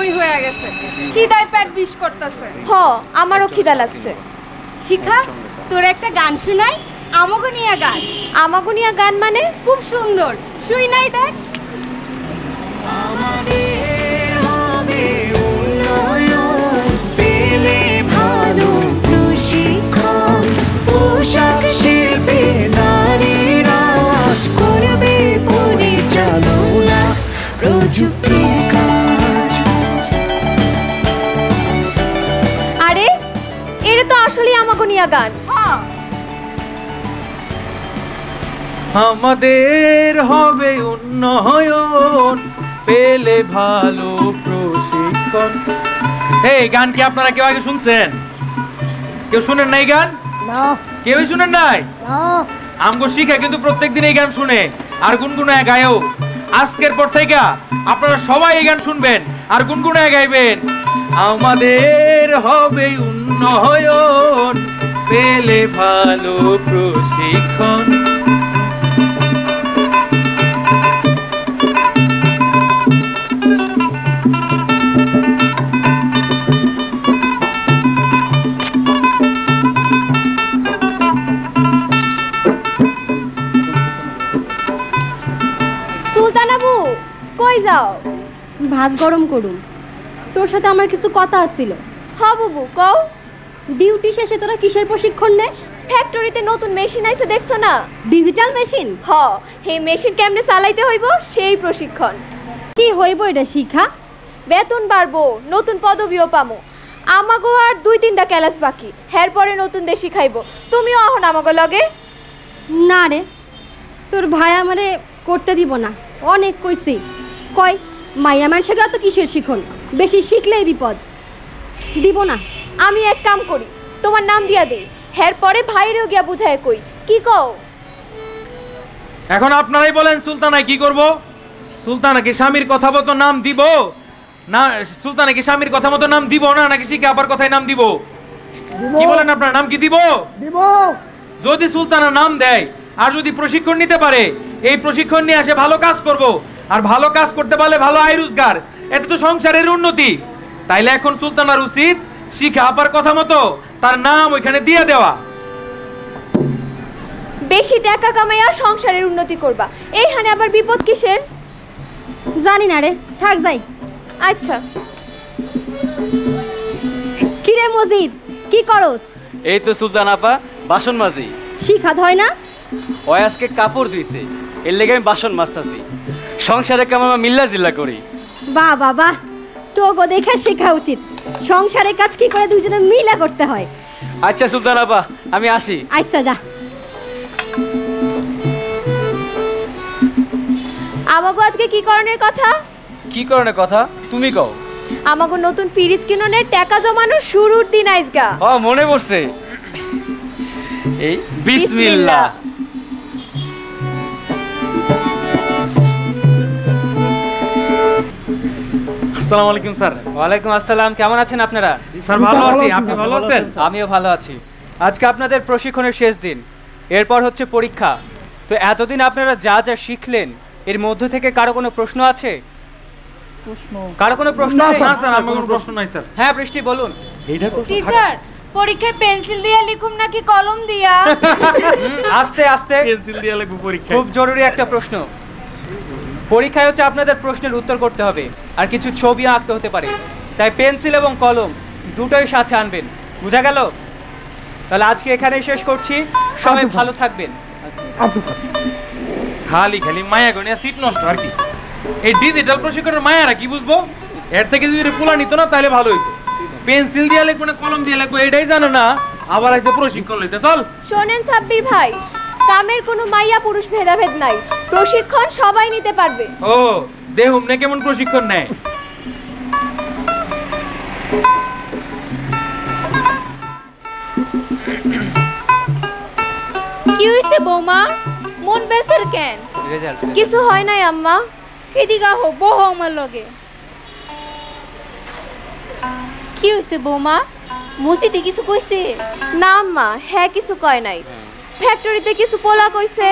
সময় হয়ে গেছে, খিদায় পেট বিষ করতেছে। আমারও খিদা লাগছে। শিখা, তোর একটা গান শোনাই, আমাগনিয়া গান। আমাগনিয়া গান মানে? খুব সুন্দর, শুই নাই দেখ। আমাদের হবে উন্নয়ন, পেলে ভালো প্রশিক্ষণ, পোশাক শিল্পে নারীরা আজ করবে পরিচালনা, প্রযুক্তির কাজ। আরে এটা তো আসলে আমাগনিয়া গান। আমাদের হবে উন্নয়ন, পেলে ভালো প্রশিক্ষণ। এই গান কি আপনারা কেউ আগে শুনছেন? কেউ শুনেন নাই গান? না, কেউই শুনেন নাই? আমগো শিখা কিন্তু প্রত্যেকদিন এই গান শুনে আর গুনগুনায় গায়ও। আজকের পর থেকে আপনারা সবাই এই গান শুনবেন আর গুনগুনায় গাইবেন। আমাদের হবে উন্নয়ন, পেলে ভালো প্রশিক্ষণ। সুলতানাবু কই যাও? ভাত গরম করুন, তোর সাথে আমার কিছু কথা আছিল। বুবু কও। ডিউটি শেষে তোরা কিসের প্রশিক্ষণ নেস? ফ্যাক্টরিতে নতুন মেশিন আইছে দেখছো না? Digital machine? এই মেশিন কেমনে চালাইতে হইব সেই প্রশিক্ষণ। কি হইব এটা শিখা? বেতন বাড়বো, নতুন পদবিও পামো। আমাগো আর 2-3টা ক্লাস বাকি, এর পরে নতুন দেশ শিখাইব। তুমিও আহো না আমাগো লগে? না রে, তোর ভাই আমারে করতে দিব না, অনেক কইছি। কয় মাইয়া মানুষকে তো কিসের শিখন, বেশি শিখলেই বিপদ, দিব না। আমি এক কাম করি, তোমার নাম দিয়া দেই, এর পরে ভাইরেও গিয়া বুঝায় কই। কি কও? এখন আপনারাই বলেন সুলতানা কি করব? সুলতানা কি স্বামীর কথা মতো নাম দিব না? সুলতানা কি স্বামীর কথা মতো নাম দিব না, নাকি শিখে আবার কথায় নাম দিব? কি বলেন আপনার? নাম কি দিব? দিব। যদি সুলতানা নাম দেয় আর যদি প্রশিক্ষণ নিতে পারে, এই প্রশিক্ষণ নিয়ে আসে ভালো কাজ করব, আর ভালো কাজ করতে পারলে ভালো আয় রোজগার, এতে তো সংসারের উন্নতি। তাইলে এখন সুলতানার উচিত শিখে আপার কথা মতো তার নাম ওইখানে দিয়ে দেওয়া। বেশি টাকা কামাইয়া সংসারের উন্নতি করবা, এইখানে আবার বিপদ কিসের? জানি না রে, থাক যাই। আচ্ছা। কিরে মজিদ, কি করস? এই তো সুলতান আপা বাসন মাজি। শিখা হয় না? ওই আজকে কাপড় ধুইছে, এর লেগে আমি বাসন মাজতাছি। সংসারে কেমন মিল্লা জিল্লা করি। বাহ বাবা, তোগো দেখে শেখা উচিত, সংসারের কাজ কি করে দুজনে মিলা করতে হয়। আচ্ছা সুলতান আপা, আমি আসি। আচ্ছা যা। আমাগো আজকে কি করণের কথা? কি করণের কথা তুমি কও। আমাগো নতুন ফ্রিজ কিননের টাকা জমানোর শুরুর দিন আইজগা। মনে পড়ছে। এই বিসমিল্লাহ। আসসালামু আলাইকুম স্যার। ওয়ালাইকুম আসসালাম, কেমন আছেন আপনারা? স্যার ভালো আছি, আপনি ভালো আছেন? আমিও ভালো আছি। আজকে আপনাদের প্রশিক্ষণের শেষ দিন, এরপর হচ্ছে পরীক্ষা। তো এতদিন আপনারা যা যা শিখলেন, এর মধ্যে থেকে কারো কোনো প্রশ্ন আছে? কারো কোনো প্রশ্ন? না স্যার, আমার কোনো প্রশ্ন নাই স্যার। হ্যাঁ বৃষ্টি বলুন। টিচার, পরীক্ষায় পেন্সিল দিয়ে লিখুম নাকি কলম দিয়া? আস্তে আস্তে, পেন্সিল দিয়ে লিখব পরীক্ষা। খুব জরুরি একটা প্রশ্ন। পরীক্ষায় হচ্ছে আপনাদের প্রশ্নের উত্তর করতে হবে, আর কিছু ছবিও আঁকতে হতে পারে, তাই পেন্সিল এবং কলম দুটোই সাথে আনবেন। বুঝা গেল? তাহলে আজকে এখানেই শেষ করছি, সবাই ভালো থাকবেন। আচ্ছা স্যার। খালি খালি মায়া গনিয়া সিট নষ্ট আর কি। এই ডিজিটাল প্রশিক্ষণের মায়ারা কি বুঝবো? এর থেকে যদি পোলা নিত না তাহলে ভালো হইতো। পেন্সিল দিয়ে লিখবো না কলম দিয়ে লিখবো এটাই জানে না, আবার আইছে প্রশিক্ষণ লইতে। চল শোনেন সাব্বির ভাই, কামের কোনো মাইয়া পুরুষ ভেদাভেদ নাই, প্রশিক্ষণ সবাই নিতে পারবে। ও দেহুম না কেমন প্রশিক্ষণ নেয়। কি হইছে বৌমা, মন বেসের কেন? কিছু হয় নাই আম্মা। এদিকে আহো, বহো আমার লগে। কি হইছে বৌমা, মসজিদে কিছু কইছে? না আম্মা, হ্যাঁ কিছু কয় নাই। ফ্যাক্টরিতে কিছু পোলা কইছে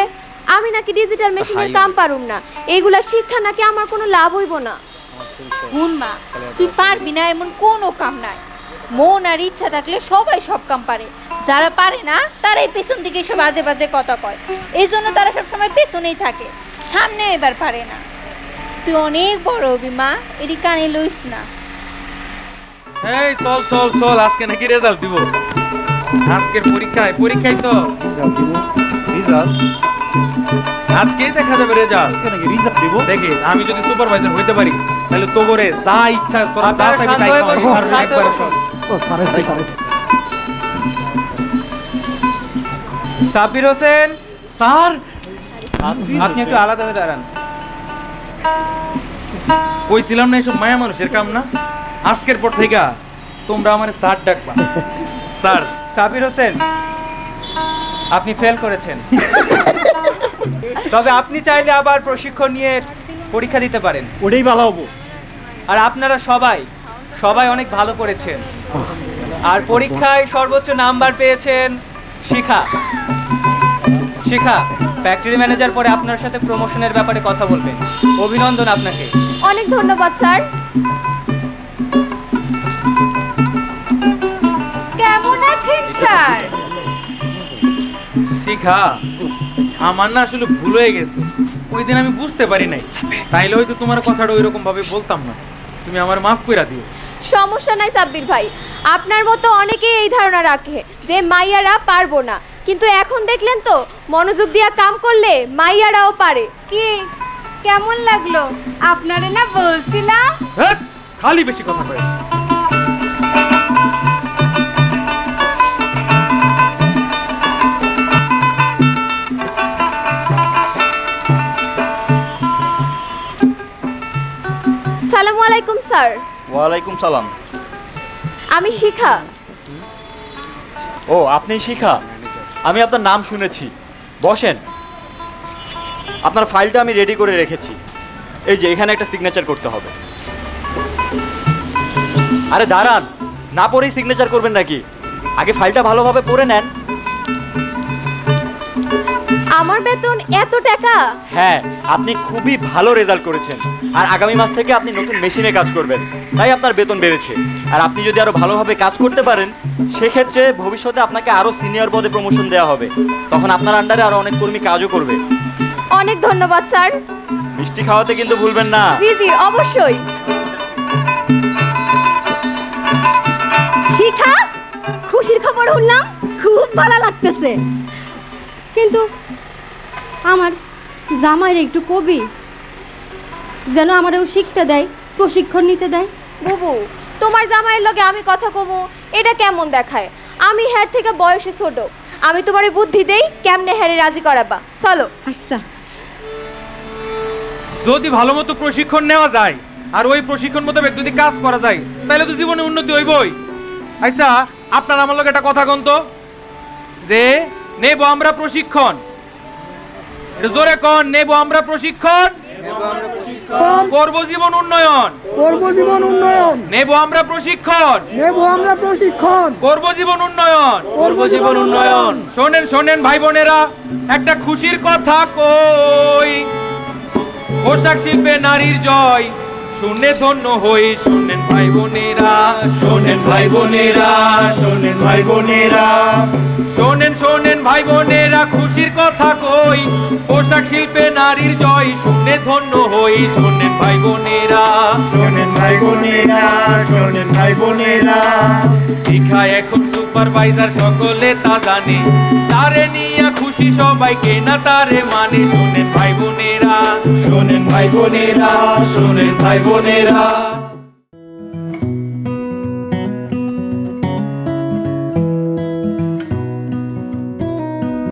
আমি নাকি ডিজিটাল মেশিনের কাম পারুম না, এইগুলা শিক্ষা নাকি আমার কোনো লাভ হইব না। হুন মা, তুই পারবি না এমন কোনো কাম নাই। মন আর ইচ্ছা থাকলে সবাই সব কাম পারে, যারা পারে না তারাই পেছন দিকে সব বাজে বাজে কথা কয়, এই জন্য তারা সবসময় পেছনেই থাকে, সামনে এবার পারে না। তুই অনেক বড় হবি মা, এটি কানে লইস না। এই চল চল চল, আজকে নাকি রেজাল্ট দিব। আজকের পরীক্ষায় তো রেজাল্ট আজকেই দেখা যাবে রেজাল্ট। আজকে নাকি রেজাল্ট দিব? দেখি আমি যদি সুপারভাইজার হইতে পারি তাহলে তো করে যা ইচ্ছা তোরা যা আপনারা চাইবি শান্ত তাই হয়ে খাওয়াবো। বসুন, শান্ত হয়ে একবারে বসুন। ও সারাইছে সাব্বির হোসেন স্যার আপনি একটু আলাদা হয়ে দাঁড়ান। কইছিলাম না এসব মায়া মানুষের কাম না। আজকের পর থেকে তোমরা আমার স্যার ডাকবা। স্যার সাব্বির হোসেন আপনি ফেল করেছেন, তবে আপনি চাইলে আবার প্রশিক্ষণ নিয়ে পরীক্ষা দিতে পারেন। ওটাই ভালো হবো। আর আপনারা সবাই অনেক ভালো করেছেন। আর পরীক্ষায় সর্বোচ্চ নাম্বার পেয়েছেন শিখা। ফ্যাক্টরি ম্যানেজার পরে আপনার সাথে প্রমোশনের ব্যাপারে কথা বলবেন। অভিনন্দন আপনাকে। অনেক ধন্যবাদ স্যার। কেমন আছেন স্যার? শিখা, আমার না আসলে ভুল হয়ে গেছে, ওই দিন আমি বুঝতে পারি নাই, তাইলে হয়তো তোমার কথাটা ওইরকম ভাবে বলতাম না, তুমি আমার মাফ কইরা দিও। সমস্যা নাই সাব্বির ভাই, আপনার মতো অনেকেই এই ধারণা রাখে যে মাইয়ারা পারবো না, কিন্তু এখন দেখলেন তো মনোযোগ দিয়া কাম করলে মাইয়ারাও পারে। কি কেমন লাগলো? আপনারে না বলছিলাম। হ্যাঁ, খালি বেশি কথা কয়। সালামু আলাইকুম স্যার। ওয়ালাইকুম সালাম। আমি শিখা। ও আপনি শিখা, আমি আপনার নাম শুনেছি। বসেন, আপনার ফাইলটা আমি রেডি করে রেখেছি। এই যে এখানে একটা সিগনেচার করতে হবে। আরে দাঁড়ান, না পড়েই সিগনেচার করবেন নাকি? আগে ফাইলটা ভালোভাবে পড়ে নেন। আমার বেতন এত টাকা? হ্যাঁ, আপনি খুবই ভালো রেজাল্ট করেছেন, আর আগামী মাস থেকে আপনি নতুন মেশিনে কাজ করবেন, তাই আপনার বেতন বেড়েছে। আর আপনি যদি আরো ভালোভাবে কাজ করতে পারেন, সেক্ষেত্রে ভবিষ্যতে আপনাকে আরো সিনিয়র পদে প্রমোশন দেওয়া হবে, তখন আপনার আন্ডারে আরো অনেক কর্মী কাজও করবে। অনেক ধন্যবাদ স্যার। মিষ্টি খাওয়াতে কিন্তু ভুলবেন না। জি জি অবশ্যই। শিখা, খুশির খবর শুনলাম, খুব ভালো লাগতেছে, কিন্তু আমার জামাইয়ের একটু কবি যেন আমারও শিখতে দেয়, প্রশিক্ষণ নিতে দেয়। বুবু, তোমার জামাইয়ের লগে আমি কথা কমু এটা কেমন দেখায়? আমি হ্যার থেকে বয়সে ছোট, আমি তোমারে বুদ্ধি দেই কেমনে হ্যারে রাজি করাবা। চলো। আচ্ছা, যদি ভালো মতো প্রশিক্ষণ নেওয়া যায় আর ওই প্রশিক্ষণ মোতাবেক যদি কাজ করা যায়, তাহলে তো জীবনে উন্নতি হইবই। আচ্ছা, আপনার আমার লগে একটা কথা কোন তো, যে নেব আমরা প্রশিক্ষণ, এটা জোরে কোন, নেব আমরা প্রশিক্ষণ, করব জীবন উন্নয়ন, নেব আমরা প্রশিক্ষণ, করব জীবন উন্নয়ন, শোনেন ভাই বোনেরা, একটা খুশির কথা কই, পোশাক শিল্পে নারীর জয় শুনে ধন্য হই। শোনেন ভাই বোনেরা, শোনেন ভাই বোনেরা, শোনেন ভাই বোনেরা, শোনেন ভাই বোনেরা, খুশির কথা কই, পোশাক শিল্পে নারীর জয় শুনে ধন্য হই। শোনেন ভাই বোনেরা, শোনেন ভাই বোনেরা, শোনেন ভাই বোনেরা, শিখা এখন সুপারভাইজার সকলে তা জানে, তারে নিয়ে খুশি সবাইকে না তারে মানে। শোনেন ভাই বোনেরা, শোনেন ভাই বোনেরা, শোনেন ভাই বোনেরা।